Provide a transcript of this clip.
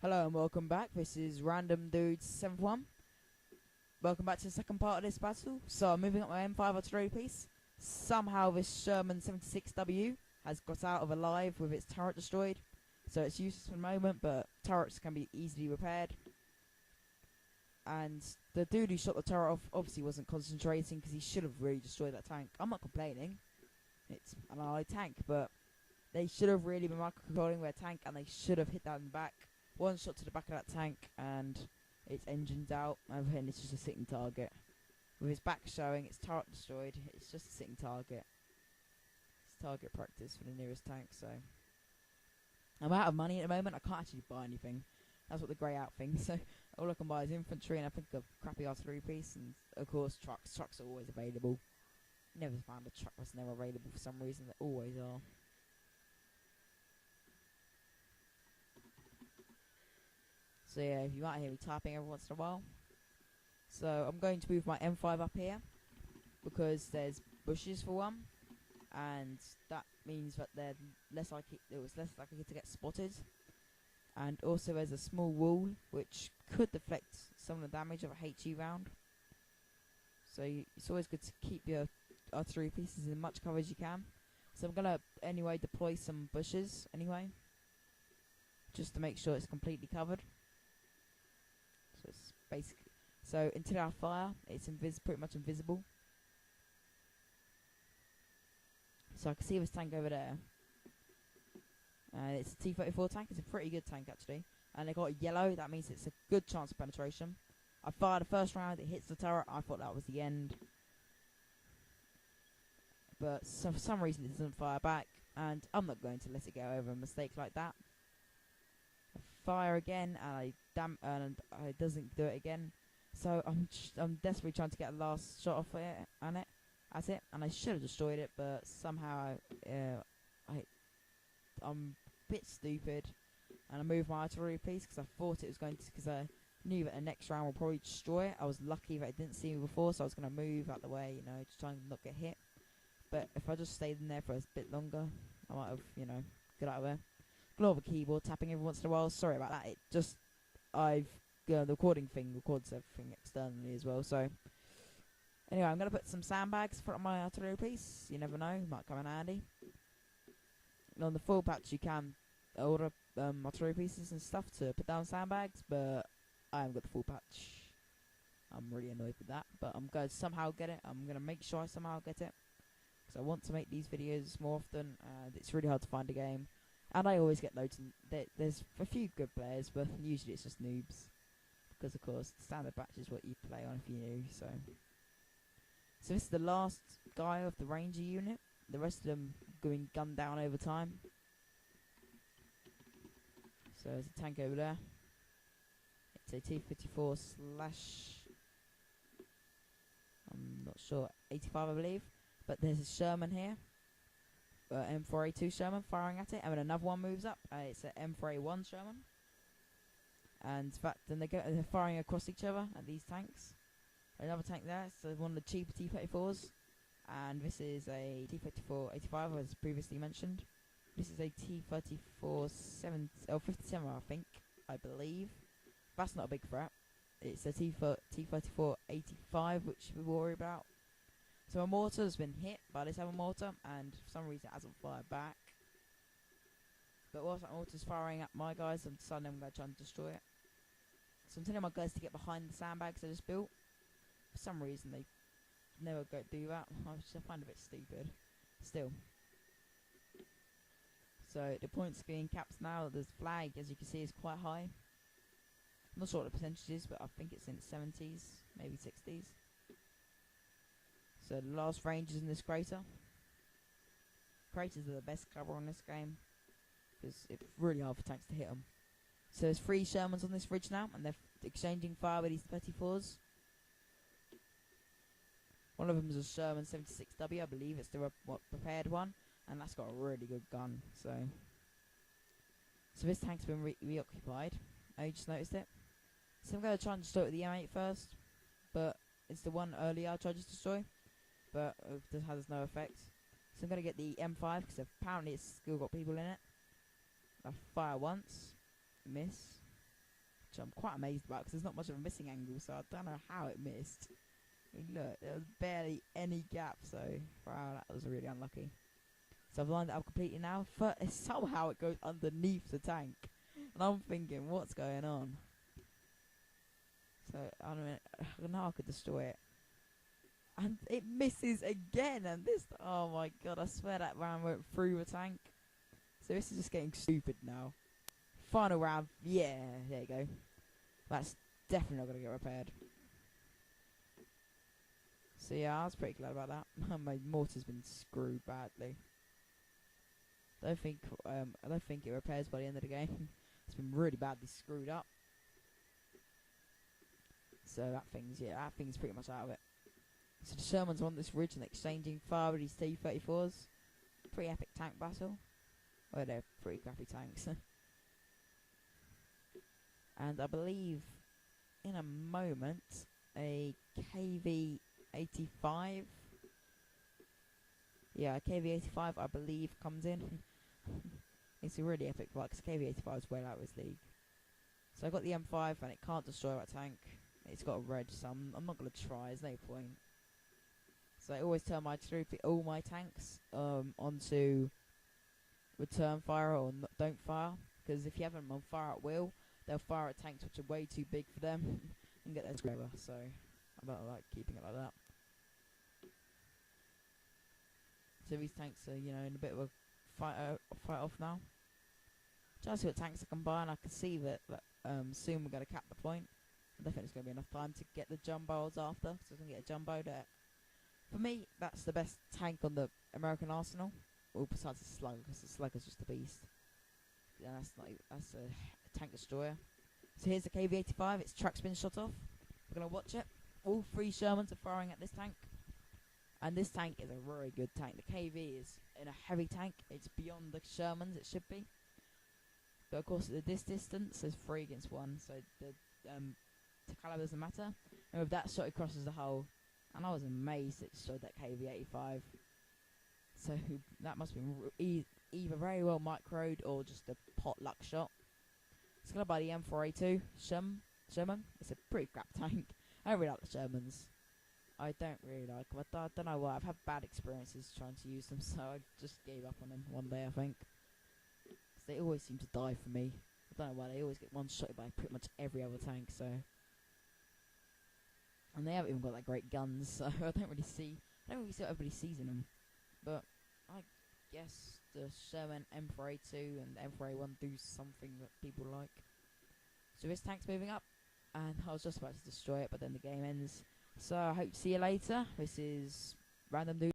Hello and welcome back. This is Random Dudes 71. Welcome back to the second part of this battle. So I'm moving up my M5 artillery piece. Somehow this Sherman 76W has got out of alive with its turret destroyed. So it's useless for the moment, but turrets can be easily repaired. And the dude who shot the turret off obviously wasn't concentrating because he should have really destroyed that tank. I'm not complaining. It's an allied tank, but they should have really been micro-controlling their tank and they should have hit that in the back. One shot to the back of that tank and its engine's out, and then it's just a sitting target. With his back showing, its turret destroyed, it's just a sitting target. It's target practice for the nearest tank, so. I'm out of money at the moment, I can't actually buy anything. That's what the grey out thing, so all I can buy is infantry and I think a crappy artillery piece, and of course trucks. Trucks are always available. Never found a truck that's never available for some reason, they always are. So yeah, you might hear me typing every once in a while. So I'm going to move my M5 up here because there's bushes for one, and that means that they're less likely. It was less likely to get spotted, and also there's a small wall which could deflect some of the damage of a HE round. So it's always good to keep your artillery pieces in as much cover as you can. So I'm gonna anyway deploy some bushes anyway, just to make sure it's completely covered. So it's basically, so until I fire, it's pretty much invisible. So I can see this tank over there. It's a T-34 tank. It's a pretty good tank actually, and they got yellow. That means it's a good chance of penetration. I fired the first round. It hits the turret. I thought that was the end, but for some reason it doesn't fire back, and I'm not going to let it get over a mistake like that. I fire again, and it doesn't do it again. So I'm desperately trying to get a last shot off it and I should have destroyed it, but somehow I'm a bit stupid, and I moved my artillery piece because I thought it was going to, because I knew that the next round will probably destroy it. I was lucky that it didn't see me before, so I was going to move out the way, just trying to not get hit. But if I just stayed in there for a bit longer, I might have, got out of there. Got over keyboard tapping every once in a while. Sorry about that. It just, the recording thing records everything externally as well. So anyway, I'm gonna put some sandbags in front of my artillery piece. You never know, might come in handy. And on the full patch, you can order artillery pieces and stuff to put down sandbags, but I haven't got the full patch. I'm really annoyed with that, but I'm going to somehow get it. I'm going to make sure I somehow get it, because I want to make these videos more often, and it's really hard to find a game. And I always get loads, there's a few good players, but usually it's just noobs. Because of course, standard batch is what you play on if you're new, so. So this is the last guy of the Ranger unit. The rest of them going gunned down over time. So there's a tank over there. It's a T-54 slash, I'm not sure, 85 I believe. But there's a Sherman here. M4A2 Sherman firing at it, and then another one moves up. It's an M4A1 Sherman, and in fact, then they're firing across each other at these tanks. Another tank there, so one of the cheaper T-34s, and this is a T-34 85 as previously mentioned. This is a T-34 57 I believe. That's not a big threat. It's a T-34 85 which we worry about. So my mortar has been hit by this other mortar, and for some reason it hasn't fired back. But whilst that mortar's firing at my guys, I'm deciding I'm going to try and destroy it. So I'm telling my guys to get behind the sandbags I just built. For some reason they never go do that. I find it a bit stupid. Still. So the points being capped now. The flag, as you can see, is quite high. I'm not sure what the percentage is, but I think it's in the 70s, maybe 60s. So the last range is in this crater. Craters are the best cover on this game, because it's really hard for tanks to hit them. So there's 3 Shermans on this ridge now, and they're exchanging fire with these 34s. One of them is a Sherman 76W, I believe it's the prepared one, and that's got a really good gun. So this tank's been reoccupied. I just noticed it. So I'm going to try and destroy it with the M8 first, but it's the one earlier I tried to destroy, but it has no effect. So I'm going to get the M5, because apparently it's still got people in it. I fire once, miss. which I'm quite amazed about because there's not much of a missing angle, so I don't know how it missed. I mean, look, there was barely any gap, so wow, that was really unlucky. So I've lined it up completely now. Somehow it goes underneath the tank, and I'm thinking, what's going on? So I don't know. Now I could destroy it, and it misses again. And this, oh my god! I swear that round went through the tank. So this is just getting stupid now. Final round, yeah, there you go. That's definitely not gonna get repaired. So yeah, I was pretty glad about that. My mortar's been screwed badly. I don't think it repairs by the end of the game. It's been really badly screwed up. So that thing's pretty much out of it. So the Shermans on this ridge and exchanging fire with these T-34s. Pretty epic tank battle. Well, they're pretty crappy tanks. And I believe in a moment a KV-85. Yeah, a KV-85 I believe comes in. It's a really epic fight because KV-85 is well out of his league. So I got the M5 and it can't destroy that tank. It's got a red, so I'm not gonna try. There's no point. So I always turn all my tanks onto return fire or don't fire, because if you have them on fire at will, they'll fire at tanks which are way too big for them and get their scrubber. So I don't like keeping it like that. So these tanks are, you know, in a bit of a fight off now. Trying to see what tanks I can buy, and I can see that soon we're going to cap the point. I don't think it's going to be enough time to get the jumbos after, so I'm going to get a jumbo there. For me, that's the best tank on the American arsenal. Well, besides the slug, because the slug is just a beast. Yeah, that's a tank destroyer. So here's the KV-85. Its track's been shot off. We're going to watch it. All three Shermans are firing at this tank. And this tank is a very good tank. The KV is in a heavy tank. It's beyond the Shermans, it should be. But of course, at this distance, there's 3 against 1, so the caliber doesn't matter. And with that shot, it crosses the hull. And I was amazed it destroyed that KV-85. So that must have been either very well microed or just a potluck shot. It's gonna buy the M4A2 Sherman. It's a pretty crap tank. I don't really like the Shermans. I don't really like them. I don't know why. I've had bad experiences trying to use them, so I just gave up on them one day, I think. Because they always seem to die for me. I don't know why. They always get one-shotted by pretty much every other tank, so... And they haven't even got that great guns, so I don't really see what everybody sees in them. But I guess the Sherman M4A2 and the M4A1 do something that people like. So this tank's moving up, and I was just about to destroy it, but then the game ends. So I hope to see you later. This is Random Dude.